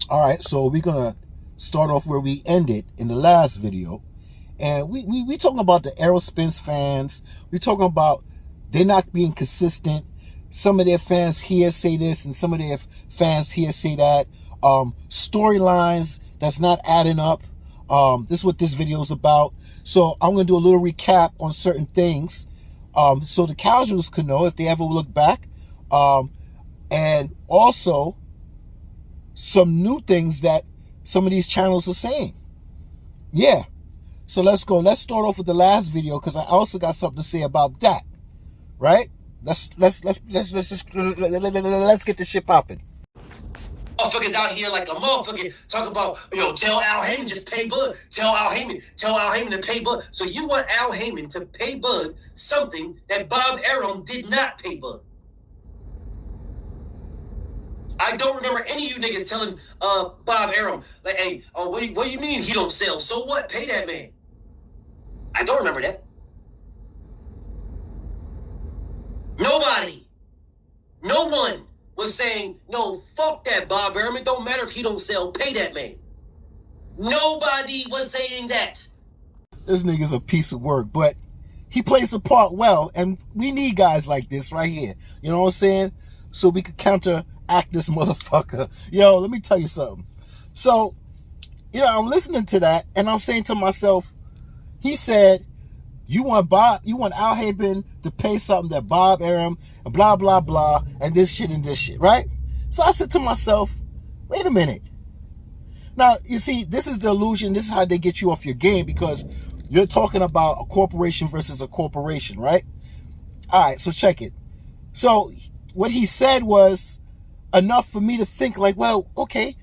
All right, so we're gonna start off where we ended in the last video, and we talking about the ERROL Spence fans. We talking about they're not being consistent. Some of their fans here say this, and some of their fans here say that. Storylines that's not adding up. This is what this video is about. So I'm gonna do a little recap on certain things, so the casuals can know if they ever look back, and also some new things that some of these channels are saying. Yeah. So let's go. Let's start off with the last video because I also got something to say about that. Right? Let's get this shit popping. Motherfuckers out here like a motherfucker talk about, tell Al Heyman just pay Bud. Tell Al Heyman to pay Bud. So you want Al Heyman to pay Bud something that Bob Arum did not pay Bud. I don't remember any of you niggas telling Bob Arum, like, hey, what do you mean he don't sell? So what? Pay that man. I don't remember that. Nobody. No one was saying, no, fuck that Bob Arum. It don't matter if he don't sell. Pay that man. Nobody was saying that. This nigga's a piece of work, but he plays the part well, and we need guys like this right here. You know what I'm saying? So we could counteract this motherfucker. Yo, let me tell you something. So, I'm listening to that, and I'm saying to myself, he said, you want Al Heyman to pay something that Bob Arum and blah, blah, blah, and this shit, right? So I said to myself, wait a minute. Now, you see, this is the illusion. This is how they get you off your game, because you're talking about a corporation versus a corporation, right? All right, so check it. So what he said was enough for me to think like, well, okay,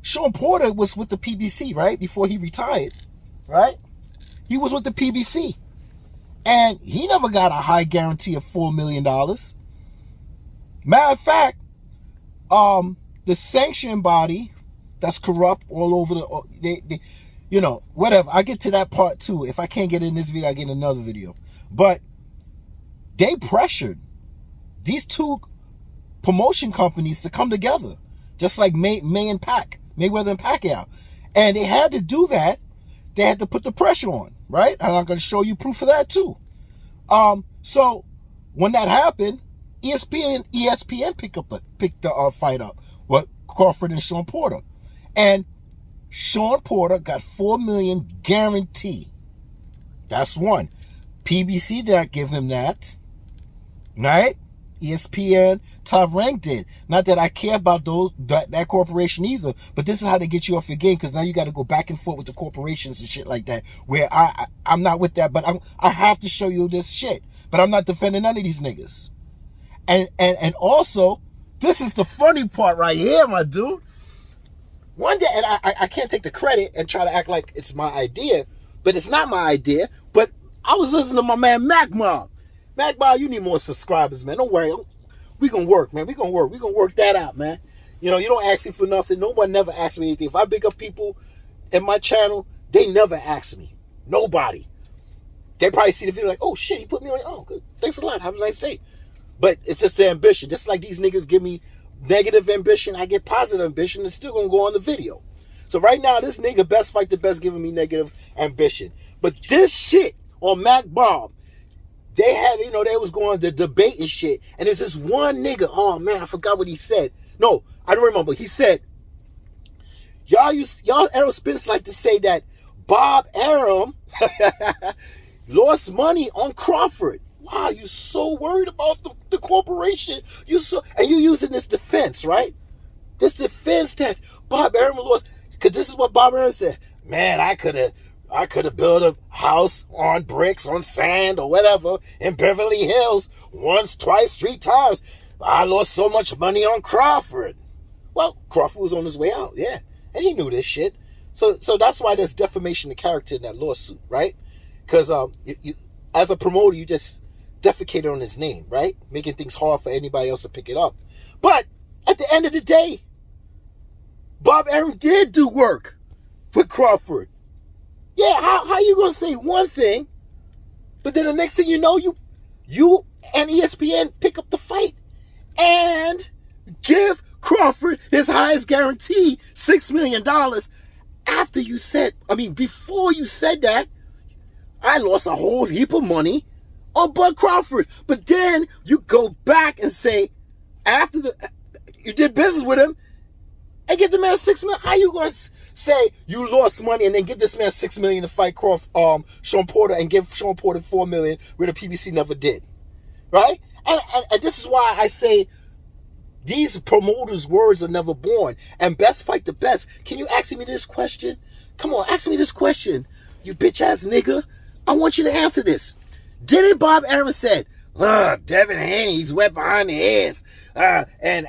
Sean Porter was with the PBC, right? Before he retired, right? He was with the PBC. And he never got a high guarantee of $4 million. Matter of fact, the sanction body that's corrupt all over whatever. I get to that part too. If I can't get in this video, I get in another video. But they pressured these two promotion companies to come together, just like Mayweather and Pacquiao. And they had to do that. They had to put the pressure on, right? And I'm going to show you proof of that too. So when that happened, ESPN picked the fight up with Crawford and Sean Porter. And Sean Porter got $4 million guarantee. That's one. PBC did not give him that, right? ESPN, Top Rank did. Not that I care about that corporation either, but this is how they get you off your game, because now you got to go back and forth with the corporations and shit like that, where I'm not with that, but I have to show you this shit. But I'm not defending none of these niggas. And also, this is the funny part right here, my dude. One day, and I can't take the credit and try to act like it's my idea, but it's not my idea. But I was listening to my man Mac Mob. Mac Mob, you need more subscribers, man. Don't worry. We gonna work, man. We gonna work that out, man. You don't ask me for nothing. No one never asks me anything. If I big up people in my channel, they never ask me. Nobody. They probably see the video like, oh shit, he put me on. Oh, good. Thanks a lot. Have a nice day. But it's just the ambition. Just like these niggas give me negative ambition, I get positive ambition. It's still gonna go on the video. So right now, this nigga Best Fight the Best giving me negative ambition. But this shit on Mac Bomb, they had, they was going to debate and shit. And there's this one nigga, oh man, I forgot what he said. No, I don't remember. He said, y'all ERROL Spence like to say that Bob Arum lost money on Crawford. Wow, you so worried about the corporation. You using this defense, right? This defense that Bob Arum lost. Because this is what Bob Arum said. Man, I could have built a house on bricks, on sand, or whatever in Beverly Hills once, twice, 3 times. I lost so much money on Crawford. Well, Crawford was on his way out, yeah. And he knew this shit. So that's why there's defamation of character in that lawsuit, right? Because as a promoter, you just defecated on his name, right? Making things hard for anybody else to pick it up. But at the end of the day, Bob Arum did do work with Crawford. Yeah, how you gonna say one thing, but then the next thing you know, you and ESPN pick up the fight and give Crawford, his highest guarantee, $6 million. After you said, before you said that, I lost a whole heap of money on Bud Crawford. But then you go back and say, after you did business with him, and give the man $6 million. How you gonna say you lost money and then give this man $6 million to fight Sean Porter and give Sean Porter $4 million where the PBC never did, right? And this is why I say these promoters' words are never born. And best fight the best. Can you ask me this question? Come on, ask me this question, you bitch ass nigga. I want you to answer this. Didn't Bob Arum said, Devin Haney's wet behind the ears, and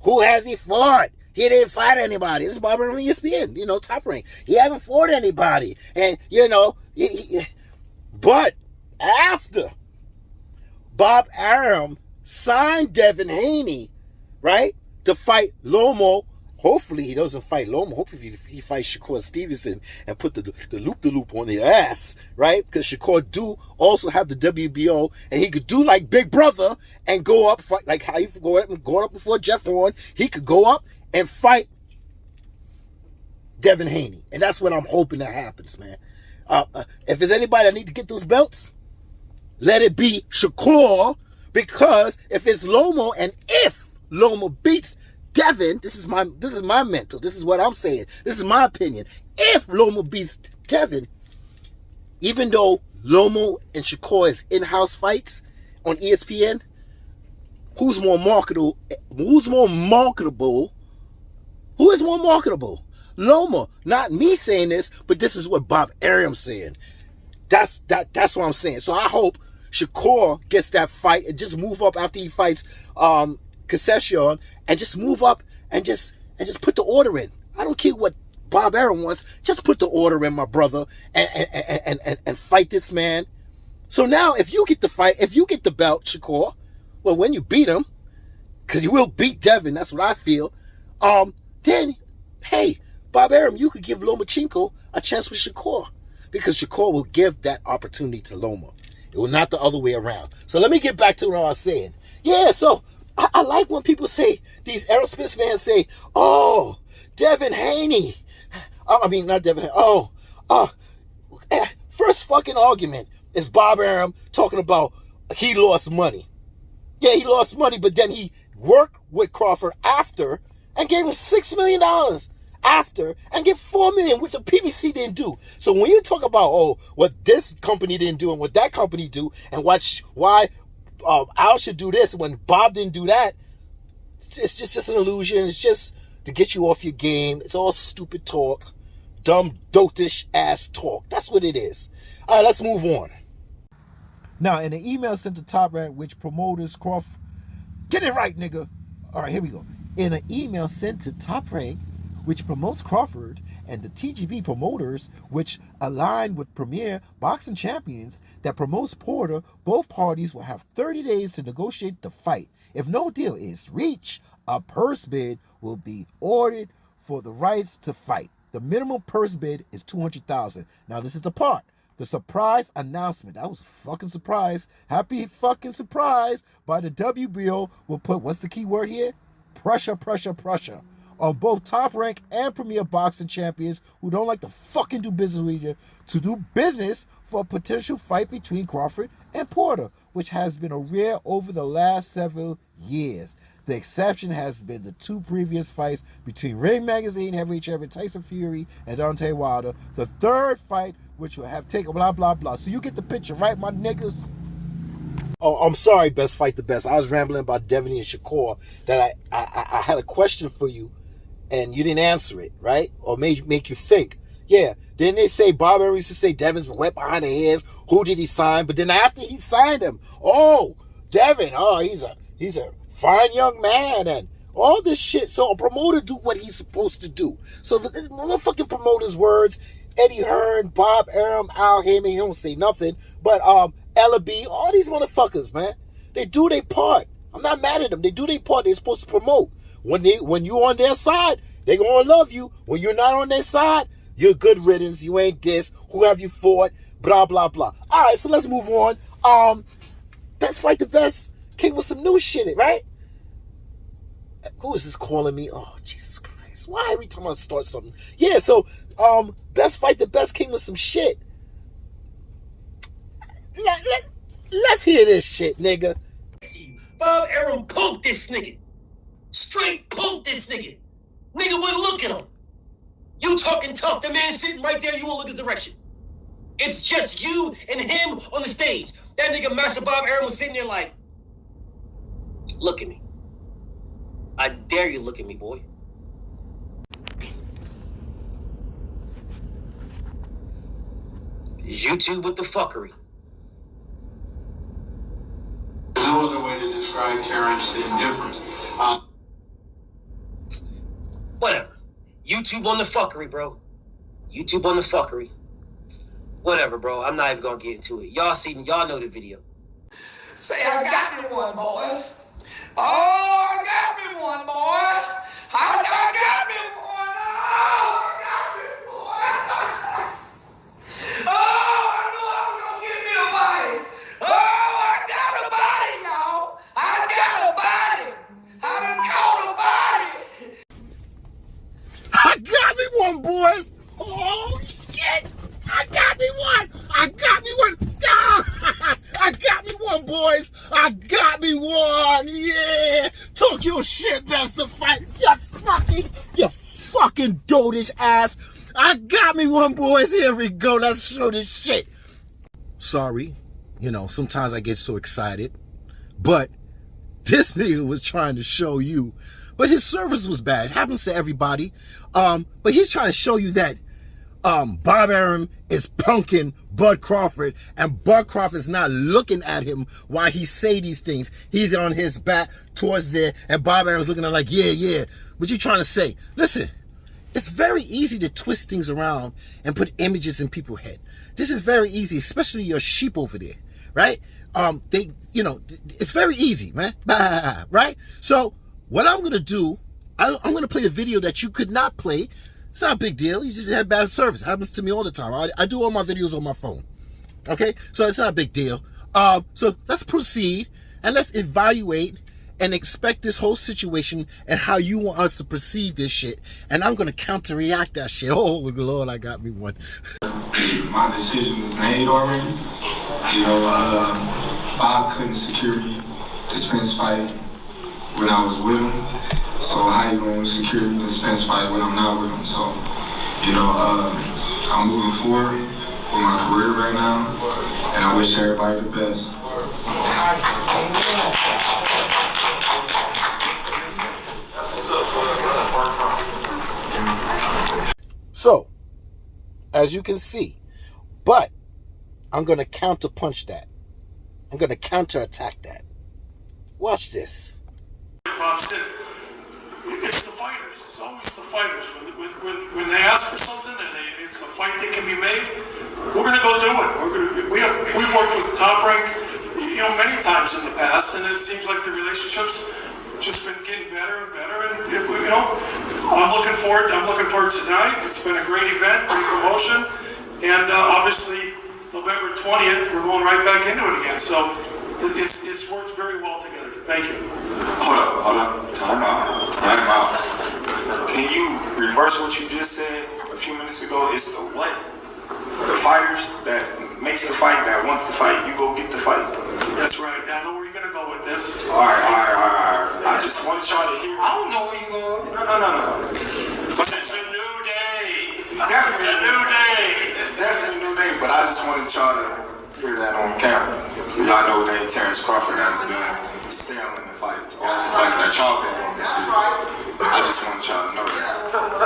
who has he fought? He didn't fight anybody. This is Bob Arum on ESPN, Top Rank. He haven't fought anybody. And, but after Bob Arum signed Devin Haney, right, to fight Lomo, hopefully he doesn't fight Lomo. Hopefully he fights Shakur Stevenson and put the loop-the-loop on his ass, right? Because Shakur do also have the WBO, and he could do like Big Brother and go up, fight, like how he going up before Jeff Horn. He could go up and fight Devin Haney. And that's what I'm hoping that happens, man. If there's anybody that need to get those belts, let it be Shakur, because if it's Lomo, and if Lomo beats Devin, this is my mental. This is what I'm saying. This is my opinion. If Lomo beats Devin, even though Lomo and Shakur is in-house fights on ESPN, who's more marketable? Who is more marketable? Loma. Not me saying this, but this is what Bob Arum's saying. That's what I'm saying. So I hope Shakur gets that fight and just move up after he fights Concession, and just move up and just put the order in. I don't care what Bob Arum wants. Just put the order in, my brother, and fight this man. So now, if you get the fight, if you get the belt, Shakur, well, when you beat him, because you will beat Devin, that's what I feel. Then, hey, Bob Arum, you could give Lomachenko a chance with Shakur, because Shakur will give that opportunity to Loma. It will not the other way around. So let me get back to what I was saying. Yeah, so I like when people say, these Aerosmith fans say, oh, Devin Haney. Not Devin Haney. First fucking argument is Bob Arum talking about he lost money. Yeah, he lost money, but then he worked with Crawford after and gave him $6 million after and get $4 million, which the PBC didn't do. So when you talk about, what this company didn't do and what that company do and why Al should do this when Bob didn't do that, it's just an illusion. It's just to get you off your game. It's all stupid talk, dumb, dotish ass talk. That's what it is. All right, let's move on. Now, in an email sent to Top Rank, which promoters Crawford, get it right, nigga. All right, here we go. In an email sent to Top Rank, which promotes Crawford, and the TGB promoters, which align with Premier Boxing Champions, that promotes Porter, both parties will have 30 days to negotiate the fight. If no deal is reached, a purse bid will be ordered for the rights to fight. The minimum purse bid is $200,000. Now, this is the part. The surprise announcement. I was fucking surprised. Happy fucking surprise by the WBO will put, what's the key word here? Pressure on both Top Rank and Premier Boxing Champions who don't like to fucking do business with you to do business for a potential fight between Crawford and Porter, which has been a rare over the last several years. The exception has been the two previous fights between Ring Magazine heavyweight champion Tyson Fury and Deontay Wilder. The third fight, which will have taken blah, blah, blah. So you get the picture, right, my niggas? Oh, I'm sorry, Best Fight the Best. I was rambling about Devin and Shakur that I had a question for you and you didn't answer it, right? Or make you think. Yeah, then they say, Bob Arum used to say Devin's wet behind the ears. Who did he sign? But then after he signed him, Devin, he's a fine young man and all this shit. So a promoter do what he's supposed to do. So if this motherfucking promoter's words, Eddie Hearn, Bob Arum, Al Heyman, he don't say nothing, but Ella B, all these motherfuckers, man, they do their part. I'm not mad at them. They do their part. They're supposed to promote. When you're on their side, they gonna love you. When you're not on their side, you're good riddance. You ain't this. Who have you fought? Blah, blah, blah. All right, so let's move on. Best Fight the Best came with some new shit, right? Who is this calling me? Oh, Jesus Christ. Why every time I start something? Yeah, so, best fight the best came with some shit. Let's hear this shit, nigga. Bob Arum punked this nigga. Straight punked this nigga. Nigga wouldn't look at him. You talking tough, the man sitting right there, you won't look his direction. It's just you and him on the stage. That nigga Master Bob Arum was sitting there like, look at me. I dare you look at me, boy. YouTube with the fuckery. No other way to describe Terrence than different. Whatever. YouTube on the fuckery, bro. YouTube on the fuckery. Whatever, bro. I'm not even gonna get into it. Y'all know the video. Say, I got me one, boys. Oh, I got me one, boys. I got me one. Oh, I got me one. Oh, I knew I was gonna get me a body. Oh, I got a body, y'all. I got a body. I done caught a body. I got me one, boys. Oh, shit. I got me one. I got me one. Ah, I got me one, boys. I got me one. Yeah. Talk your shit, best to fight. You fucking dotish ass. I got me one, boys. Here we go. Let's show this shit. Sorry. Sometimes I get so excited. But this nigga was trying to show you. But his service was bad. It happens to everybody. But he's trying to show you that Bob Arum is punking Bud Crawford, and Bud Crawford is not looking at him while he say these things. He's on his back towards there, and Bob Arum's looking at him like, yeah. What you trying to say? Listen, it's very easy to twist things around and put images in people's head. This is very easy, especially your sheep over there, right? It's very easy, man, right? So what I'm gonna do, I'm gonna play a video that you could not play. It's not a big deal. You just have bad service. It happens to me all the time. I do all my videos on my phone. Okay? So it's not a big deal. So let's proceed and let's evaluate and expect this whole situation and how you want us to perceive this shit. And I'm going to counter-react that shit. Oh, Lord, I got me one. My decision was made already. Bob couldn't secure me the Spence fight when I was with him. So how you gonna secure the Spence fight when I'm not with him? So, I'm moving forward with my career right now, and I wish everybody the best. So, as you can see, but I'm gonna counter punch that. I'm gonna counter attack that. Watch this. Bob said, it's the fighters. It's always the fighters. When they ask for something and it's a fight that can be made, we're going to go do it. We've worked with Top Rank, many times in the past, and it seems like the relationship's just been getting better and better. And I'm looking forward to tonight. It's been a great event, great promotion, and obviously November 20th we're going right back into it again. So it's worked very well together. Thank you. Hold up. Time out. Can you reverse what you just said a few minutes ago? It's the what? The fighters that makes the fight, that want the fight, you go get the fight. That's right. I know where you're going to go with this. All right. I just want y'all to hear. I don't know where you going. No. But it's a new day. It's definitely a new day. It's definitely a new day, but I just wanted y'all to hear that on camera. So y'all know that Terrancecrawford has been stale in the fights. All the fights that y'all been on this year. I just want y'all to know that.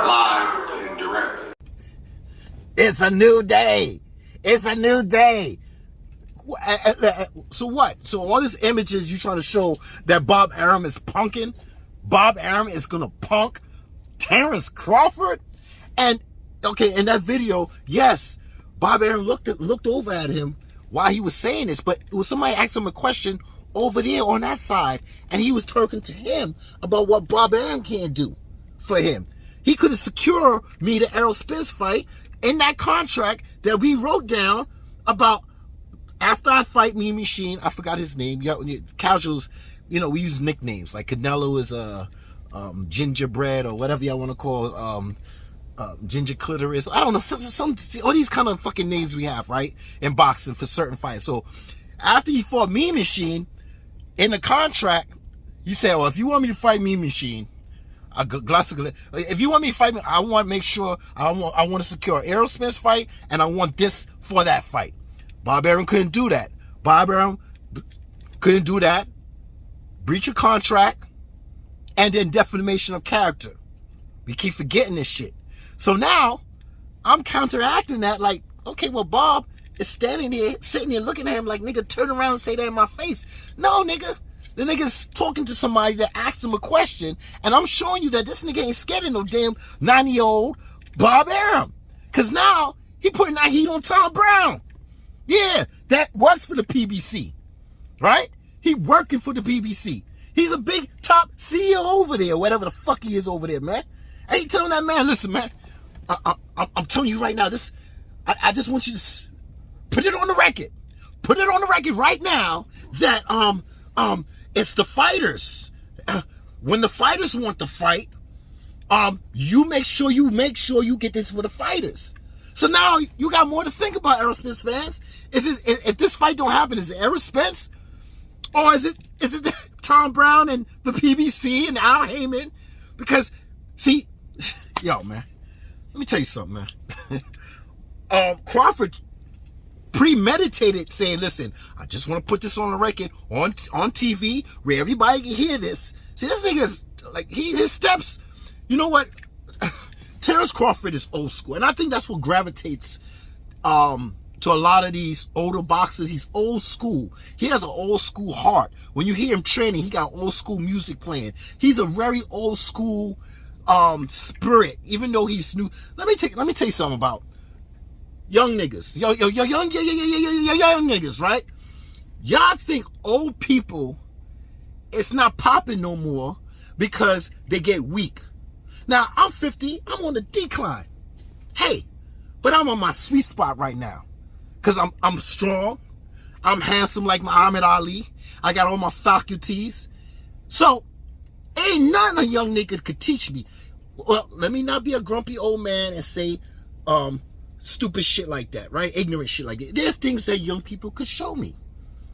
Live and direct. It's a new day. It's a new day. So what? So all these images you trying to show that Bob Arum is punking? Bob Arum is going to punk Terrancecrawford? And, okay, in that video, yes, Bob Arum looked over at him while he was saying this, but it was somebody asked him a question over there on that side, and he was talking to him about what Bob Arum can do for him. He couldn't secure me the ERROL Spence fight in that contract that we wrote down about after I fight Mean Machine. I forgot his name. Casuals, we use nicknames. Like Canelo is gingerbread or whatever y'all want to call ginger clitoris. I don't know, some all these kind of fucking names we have, right, in boxing for certain fights. So after he fought Mean Machine, in the contract, he said, well, if you want me to fight Mean Machine, if you want me to fight me, I want to make sure I want to secure an ERROL Spence fight, and I want this for that fight. Bob Arum couldn't do that. Bob Arum couldn't do that. Breach of contract, and then defamation of character. We keep forgetting this shit. So now I'm counteracting that, like, okay, well, Bob is standing there, sitting there looking at him like, nigga, turn around and say that in my face. No, nigga. The nigga's talking to somebody that asked him a question, and I'm showing you that this nigga ain't scared of no damn 90-year-old Bob Arum. Because now he putting that heat on Tom Brown. Yeah, that works for the PBC, right? He working for the PBC. He's a big top CEO over there, whatever the fuck he is over there, man. I ain't telling that man, listen, man, I'm telling you right now, this, I just want you to put it on the record. Put it on the record right now that it's the fighters. When the fighters want to fight, you make sure you get this for the fighters. So now you got more to think about, ERROL Spence fans. If this fight don't happen, is it ERROL Spence, or is it Tom Brown and the PBC and Al Heyman? Because see, yo, man, let me tell you something, man. Crawford premeditated saying, listen, I just want to put this on the record on TV where everybody can hear this. See, this nigga's like, his steps, you know what? Terrancecrawford is old school, and I think that's what gravitates to a lot of these older boxers. He's old school. He has an old school heart. When you hear him training, he got old school music playing. He's a very old school spirit, even though he's new. Let me tell you something about young niggas. Young niggas, right? Y'all think old people, it's not popping no more because they get weak. Now, I'm 50, I'm on the decline. Hey, but I'm on my sweet spot right now. Because I'm strong, I'm handsome like Muhammad Ali, I got all my faculties. So, ain't nothing a young nigga could teach me. Well, let me not be a grumpy old man and say stupid shit like that, right? Ignorant shit like that. There's things that young people could show me.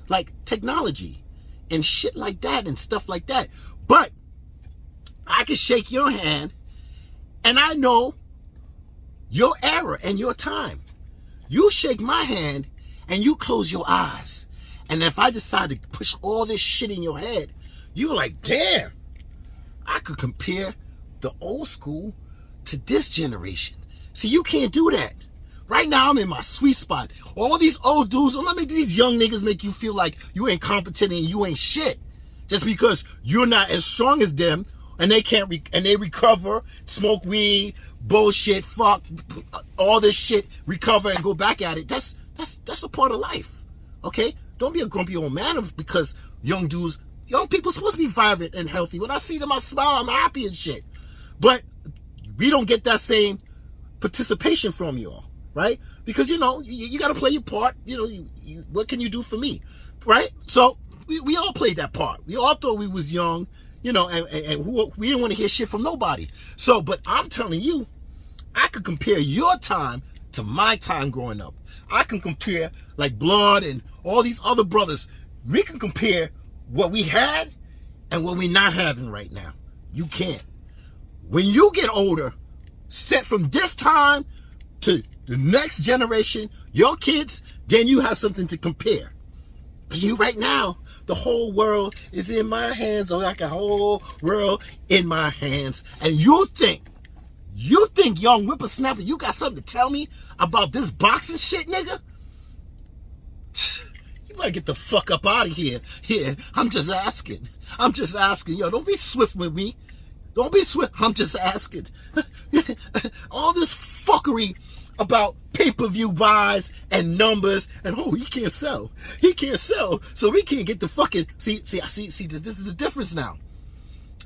Like technology and shit like that and stuff like that. But I can shake your hand, and I know your era and your time. You shake my hand and you close your eyes. And if I decide to push all this shit in your head, you're like, damn, I could compare the old school to this generation. See, you can't do that. Right now, I'm in my sweet spot. All these old dudes, don't let me these young niggas make you feel like you ain't competent and you ain't shit. Just because you're not as strong as them, and they can't, and they recover, smoke weed, bullshit, fuck, all this shit, recover and go back at it. That's a part of life, okay? Don't be a grumpy old man because young people supposed to be vibrant and healthy. When I see them, I smile, I'm happy and shit. But we don't get that same participation from y'all, right? Because, you know, you got to play your part. You know, what can you do for me, right? So we all played that part. We all thought we was young, you know, and we didn't want to hear shit from nobody. So, but I'm telling you, I could compare your time to my time growing up. I can compare like Blood and all these other brothers. We can compare what we had and what we're not having right now. You can't. When you get older, set from this time to the next generation, your kids, then you have something to compare. But you right now, the whole world is in my hands, or like a whole world in my hands. And you think, young whippersnapper, you got something to tell me about this boxing shit, nigga? You better get the fuck up out of here. Here, I'm just asking. Yo, don't be swift with me. Don't be swift. I'm just asking. All this fuckery about pay-per-view buys and numbers and he can't sell. So we can't get the fucking see this is the difference now.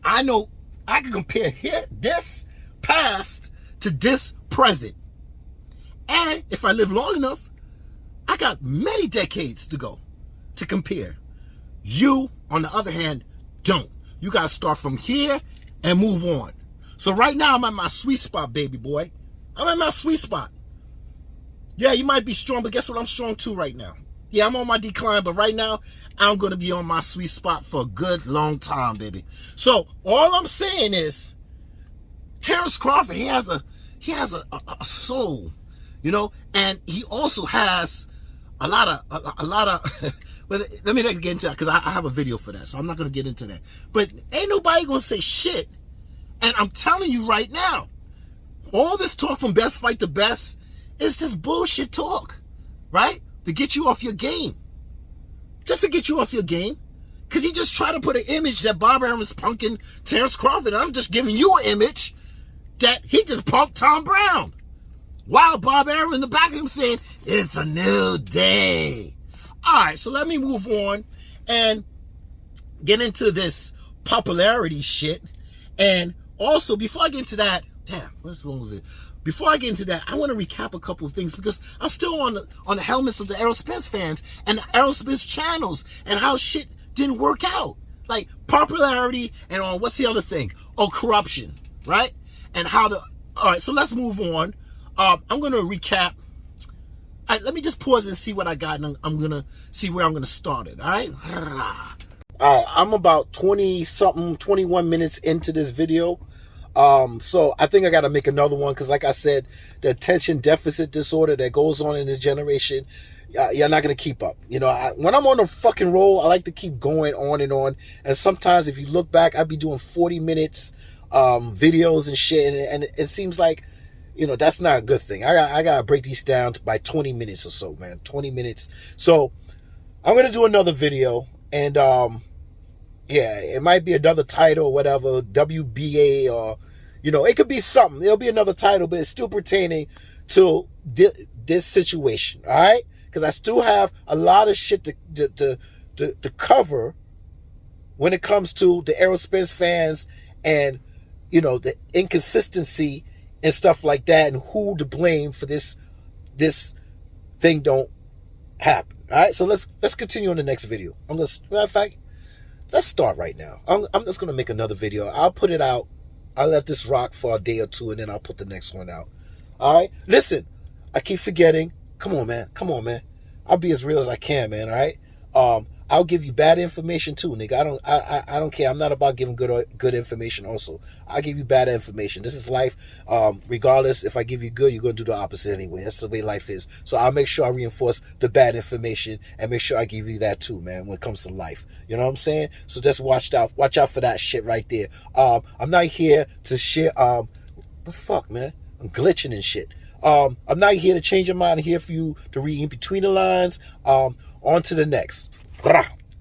I know I can compare this past to this present. And if I live long enough, I got many decades to go to compare. You, on the other hand, don't. You gotta start from here and move on. So right now, I'm at my sweet spot, baby boy. I'm at my sweet spot. Yeah, you might be strong, but guess what? I'm strong too right now. Yeah, I'm on my decline, but right now, I'm going to be on my sweet spot for a good long time, baby. So all I'm saying is, Terrence Crawford, he has a soul, you know, and he also has a lot of but let me not get into that, because I have a video for that, so I'm not going to get into that. But ain't nobody going to say shit. And I'm telling you right now, all this talk from Best Fight the Best is just bullshit talk, right? To get you off your game. Just to get you off your game. Because he just tried to put an image that Bob Arum was punking Terrence Crawford. And I'm just giving you an image that he just punked Tom Brown. While Bob Arum in the back of him saying, it's a new day. All right, so let me move on and get into this popularity shit. And also, before I get into that, damn, what's wrong with it? Before I get into that, I want to recap a couple of things, because I'm still on the helmets of the ERROL Spence fans and the ERROL Spence channels and how shit didn't work out. Like popularity and on what's the other thing? Oh, corruption, right? And how to. All right, so let's move on. I'm going to recap. All right, let me just pause and see what I got, and I'm going to see where I'm going to start it, all right? All right, I'm about 21 minutes into this video. So I think I got to make another one, because like I said, the attention deficit disorder that goes on in this generation, you're not going to keep up. You know, when I'm on a fucking roll, I like to keep going on and on. And sometimes if you look back, I'd be doing 40 minutes videos and shit. And it seems like, you know, that's not a good thing. I got to break these down by 20 minutes or so, man. 20 minutes. So I'm going to do another video, and yeah, it might be another title or whatever, WBA, or, you know, it could be something. It'll be another title, but it's still pertaining to this situation, all right? Because I still have a lot of shit to cover when it comes to the ERROL Spence fans and, you know, the inconsistency and stuff like that, and who to blame for this thing don't happen, all right? So let's continue on the next video. Matter of fact, let's start right now. I'm just going to make another video. I'll put it out. I'll let this rock for a day or two, and then I'll put the next one out. All right? Listen, I keep forgetting. Come on, man. Come on, man. I'll be as real as I can, man, all right? I'll give you bad information too, nigga. I don't care. I'm not about giving good information also. I'll give you bad information. This is life. Regardless, if I give you good, you're going to do the opposite anyway. That's the way life is. So I'll make sure I reinforce the bad information and make sure I give you that too, man, when it comes to life. You know what I'm saying? So just watch out for that shit right there. I'm not here to share, the fuck, man? I'm glitching and shit. I'm not here to change your mind. I'm here for you to read in between the lines. On to the next. Brah.